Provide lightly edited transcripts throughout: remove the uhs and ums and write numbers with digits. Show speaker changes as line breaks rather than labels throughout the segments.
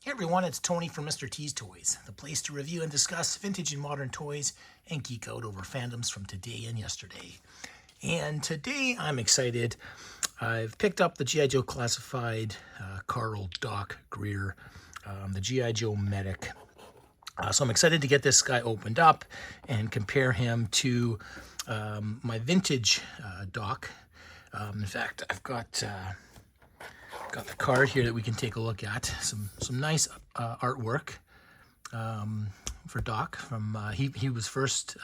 Hey everyone, it's Tony from Mr. T's Toys, the place to review and discuss vintage and modern toys and geek out over fandoms from today and yesterday. And today I'm excited. I've picked up the G.I. Joe Classified Carl Doc Greer, the G.I. Joe Medic. So I'm excited to get this guy opened up and compare him to my vintage Doc. In fact, I've got the card here that we can take a look at. Some nice artwork for Doc. From he was first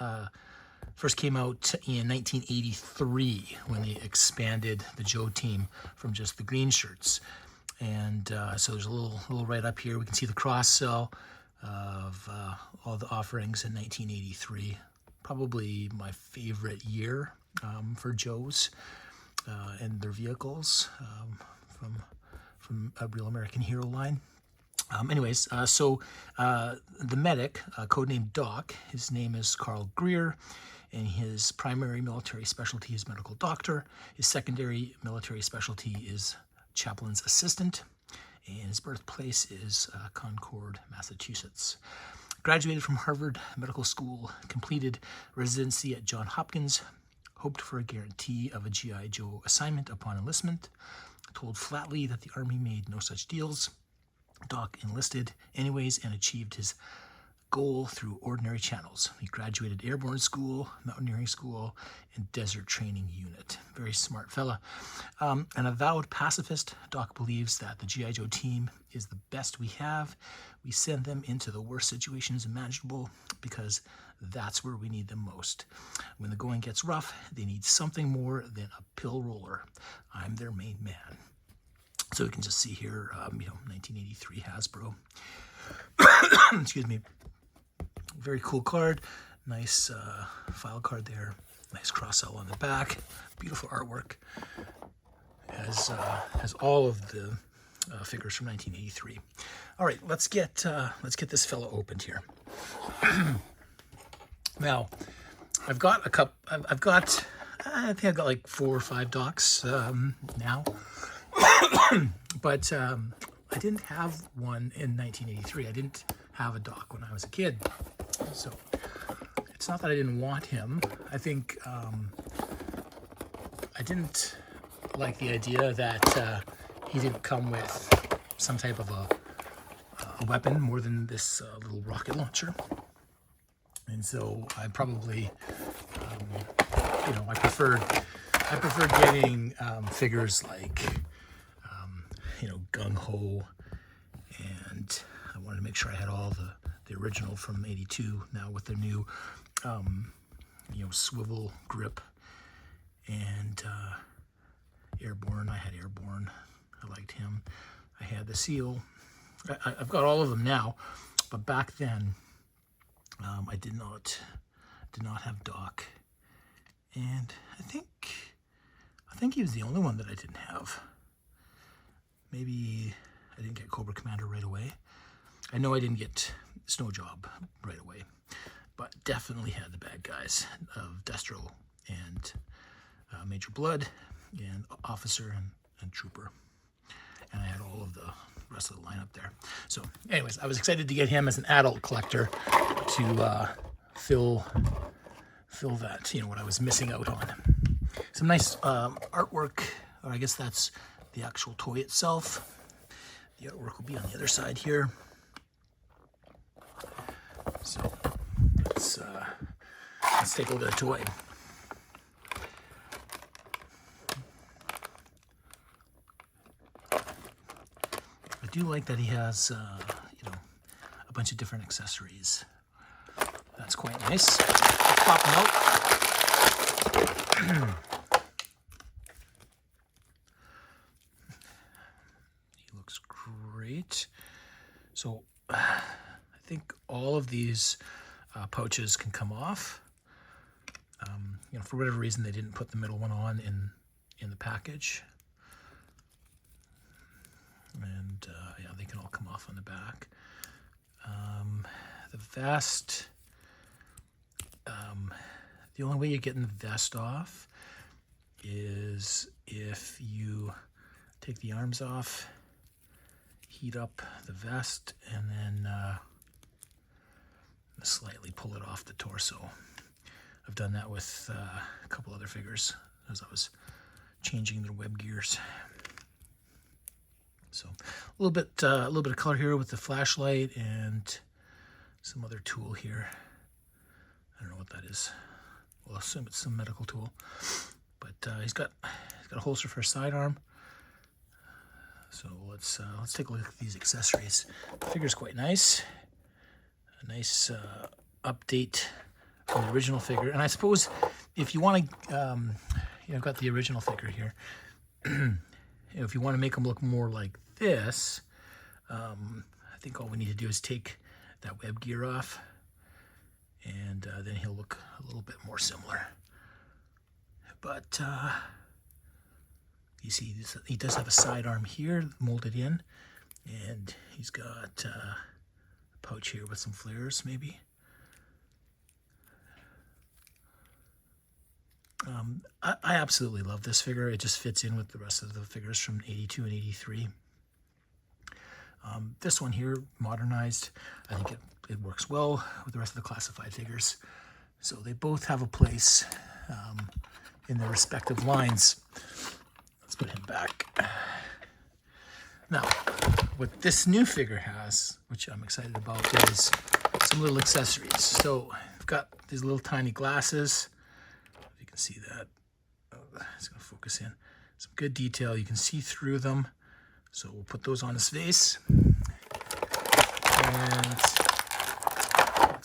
came out in 1983 when they expanded the Joe team from just the green shirts. And so there's a little right up here. We can see the cross sell of all the offerings in 1983. Probably my favorite year for Joe's and their vehicles from a Real American Hero line. So the medic, codenamed Doc, his name is Carl Greer, and his primary military specialty is medical doctor. His secondary military specialty is chaplain's assistant, and his birthplace is Concord, Massachusetts. Graduated from Harvard Medical School, completed residency at Johns Hopkins, hoped for a guarantee of a G.I. Joe assignment upon enlistment, told flatly that the Army made no such deals. Doc enlisted anyways and achieved his goal through ordinary channels. He graduated Airborne School, Mountaineering School, and Desert Training Unit. Very smart fella. An avowed pacifist, Doc believes that the G.I. Joe team is the best we have. We send them into the worst situations imaginable because that's where we need them most. When the going gets rough, they need something more than a pill roller. I'm their main man. So we can just see here, 1983 Hasbro. Excuse me. Very cool card. Nice file card there. Nice cross-sell on the back. Beautiful artwork. Has all of the figures from 1983. All right, let's get this fella opened here. Now, I think I've got like 4 or 5 Docs now. But I didn't have one in 1983. I didn't have a Doc when I was a kid. So it's not that I didn't want him. I think I didn't like the idea that he didn't come with some type of a weapon more than this little rocket launcher. And so I probably, I preferred getting figures like, Gung Ho, and I wanted to make sure I had all the original from '82 now with the new, swivel grip, and Airborne. I had Airborne. I liked him. I had the Seal. I've got all of them now, but back then I did not have Doc, and I think he was the only one that I didn't have. Maybe I didn't get Cobra Commander right away. I know I didn't get Snow Job right away, but definitely had the bad guys of Destro and Major Blood and Officer and Trooper. And I had all of the rest of the lineup there. So anyways, I was excited to get him as an adult collector to fill that, what I was missing out on. Some nice artwork, or I guess that's the actual toy itself. The artwork will be on the other side here. So let's take a look at the toy. I do like that he has, a bunch of different accessories. That's quite nice. Let's pop him out. Looks great. So I think all of these pouches can come off. For whatever reason, they didn't put the middle one on in the package. And they can all come off on the back. The vest, the only way you're getting the vest off is if you take the arms off heat up the vest and then slightly pull it off the torso. I've done that with a couple other figures as I was changing their web gears. So a little bit of color here with the flashlight and some other tool here. I don't know what that is. We'll assume it's some medical tool. But he's got a holster for a sidearm. So let's take a look at these accessories. The figure's quite nice. A nice update from the original figure. And I suppose if you want to, I've got the original figure here. If you want to make him look more like this, I think all we need to do is take that web gear off, and then he'll look a little bit more similar. But you see, he does have a sidearm here molded in, and he's got a pouch here with some flares, maybe. I absolutely love this figure. It just fits in with the rest of the figures from 82 and 83. This one here, modernized, I think it works well with the rest of the classified figures. So they both have a place in their respective lines. Let's put him back. Now, what this new figure has, which I'm excited about, is some little accessories. So I've got these little tiny glasses. If you can see that, it's going to focus in. Some good detail. You can see through them. So we'll put those on his face. And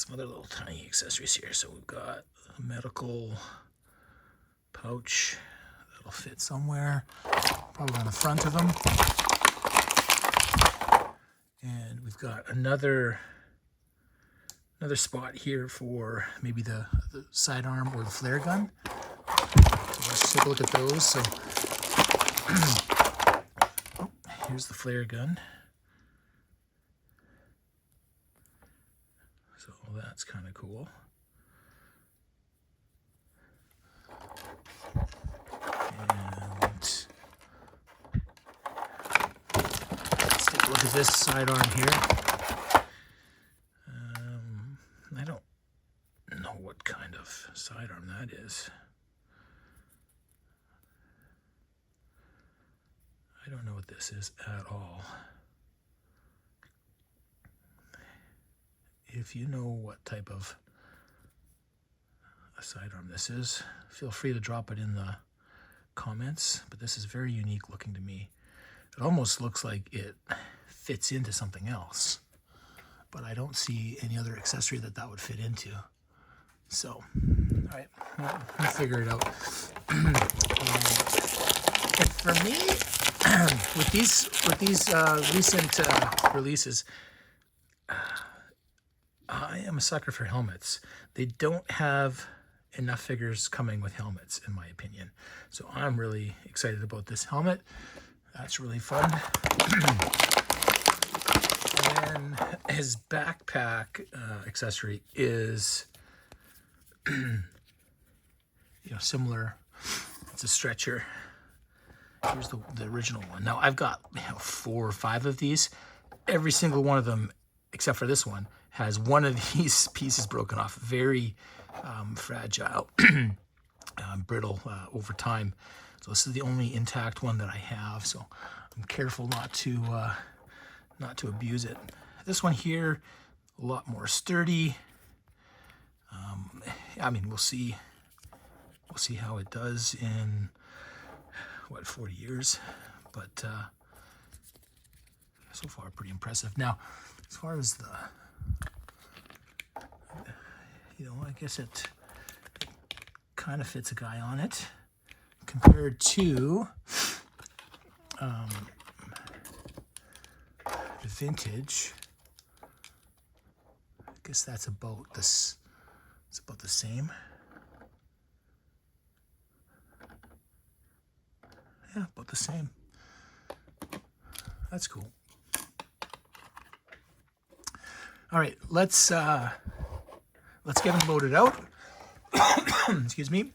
some other little tiny accessories here. So we've got a medical pouch that'll fit somewhere, probably on the front of him. And we've got another spot here for maybe the sidearm or the flare gun. So let's take a look at those. So here's the flare gun. So that's kind of cool. And let's take a look at this sidearm here. I don't know what kind of sidearm that is. I don't know what this is at all. If you know what type of a sidearm this is, feel free to drop it in the comments, but this is very unique looking to me. It almost looks like it fits into something else, but I don't see any other accessory that would fit into. So, all right, we'll figure it out. For me, with these recent releases, I am a sucker for helmets. They don't have enough figures coming with helmets, in my opinion. So I'm really excited about this helmet. That's really fun. And then his backpack accessory is, similar. It's a stretcher. Here's the original one. Now I've got 4 or 5 of these. Every single one of them, except for this one, has one of these pieces broken off. Very fragile, brittle over time. So this is the only intact one that I have. So I'm careful not to abuse it. This one here, a lot more sturdy. I mean, we'll see how it does in 40 years, but so far pretty impressive. Now, as far as the, I guess it kind of fits a guy on it compared to the vintage. I guess that's about this. It's about the same. Yeah, about the same. That's cool. All right, let's get them loaded out. Excuse me,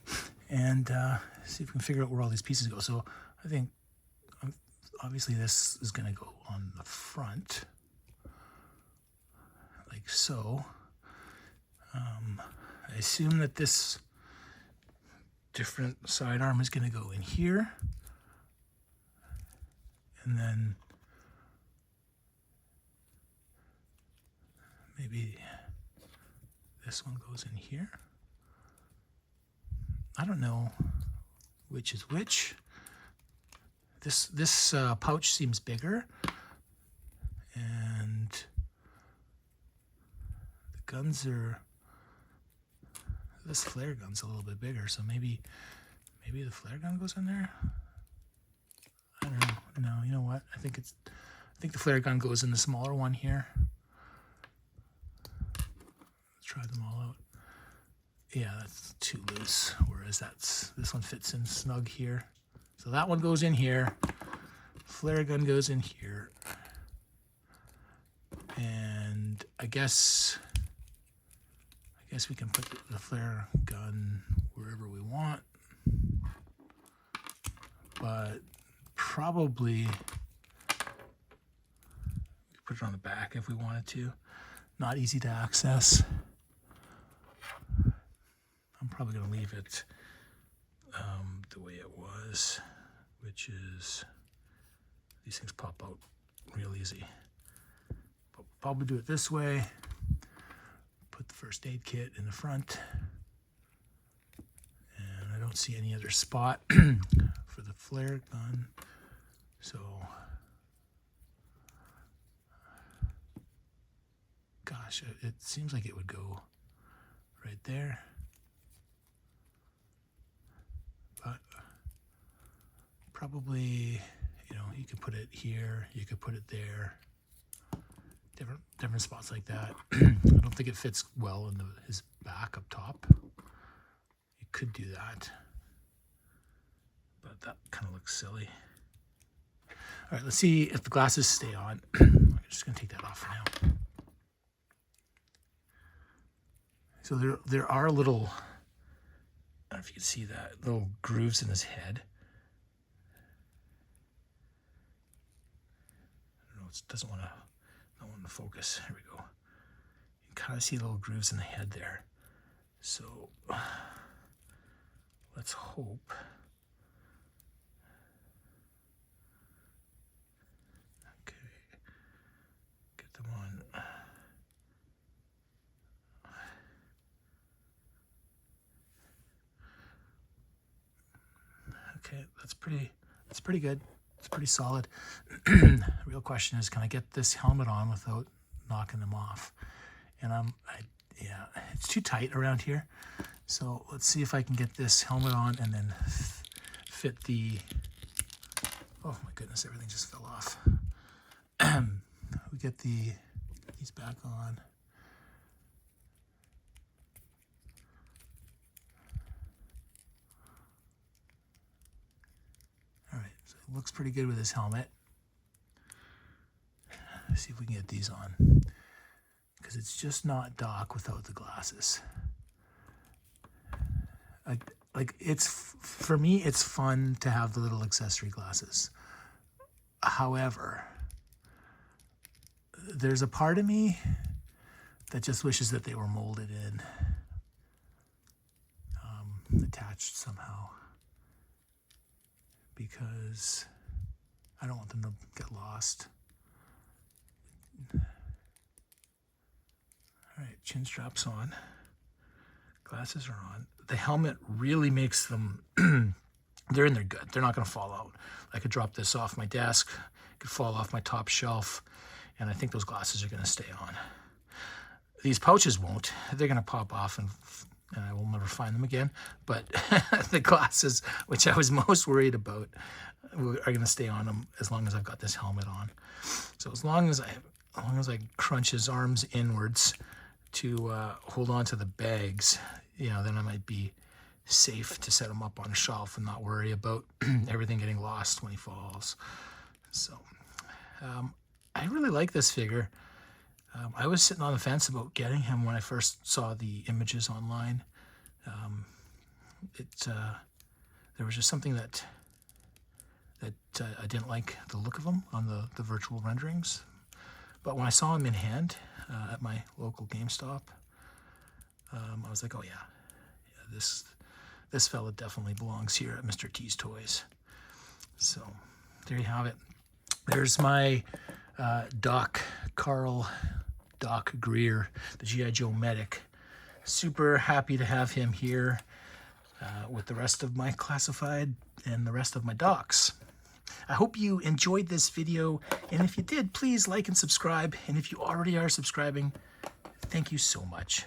and see if we can figure out where all these pieces go. So I think obviously this is going to go on the front, like so. I assume that this different sidearm is going to go in here, and then maybe this one goes in here. I don't know which is which. This pouch seems bigger, and the guns are, this flare gun's a little bit bigger, so maybe the flare gun goes in there. I don't know. No, you know what? I think the flare gun goes in the smaller one here. Let's try them all out. Yeah, that's too loose, whereas this one fits in snug here. So that one goes in here, flare gun goes in here, and I guess we can put the flare gun wherever we want, but probably put it on the back if we wanted to. Not easy to access. I'm probably going to leave it the way it was, which is these things pop out real easy. But we'll probably do it this way. Put the first aid kit in the front, and I don't see any other spot for the flare gun, so gosh, it seems like it would go right there. But probably, you know, you could put it here, you could put it there, different spots like that. I don't think it fits well in his back up top. You could do that, but that kind of looks silly. All right, let's see if the glasses stay on. I'm just gonna take that off for now. So there are little, I don't know if you can see that, little grooves in his head. I don't know, it doesn't want to focus. Here we go. You can kind of see little grooves in the head there. So let's hope. Okay, get them on. Okay, that's pretty good. It's pretty solid. The real question is, can I get this helmet on without knocking them off? And yeah, it's too tight around here. So let's see if I can get this helmet on and then fit the, oh my goodness, everything just fell off. We get these back on. All right, so it looks pretty good with his helmet. Let's see if we can get these on, because it's just not Doc without the glasses. Like it's, for me, it's fun to have the little accessory glasses. However, there's a part of me that just wishes that they were molded in, attached somehow, because I don't want them to get lost. All right, chin strap's on, glasses are on. The helmet really makes them, they're in there good. They're not gonna fall out. I could drop this off my desk, it could fall off my top shelf, and I think those glasses are gonna stay on. These pouches won't. They're gonna pop off and I will never find them again. But the glasses, which I was most worried about, are gonna stay on them as long as I've got this helmet on. So as long as I crunch his arms inwards to hold on to the bags, you know, then I might be safe to set him up on a shelf and not worry about everything getting lost when he falls. So I really like this figure. I was sitting on the fence about getting him when I first saw the images online. There was just something that that I didn't like the look of him on the virtual renderings. But when I saw him in hand at my local GameStop, I was like, oh yeah, this fella definitely belongs here at Mr. T's Toys. So there you have it. There's my Carl Doc Greer, the G.I. Joe medic. Super happy to have him here with the rest of my classified and the rest of my docs. I hope you enjoyed this video, and if you did, please like and subscribe. And if you already are subscribing, thank you so much.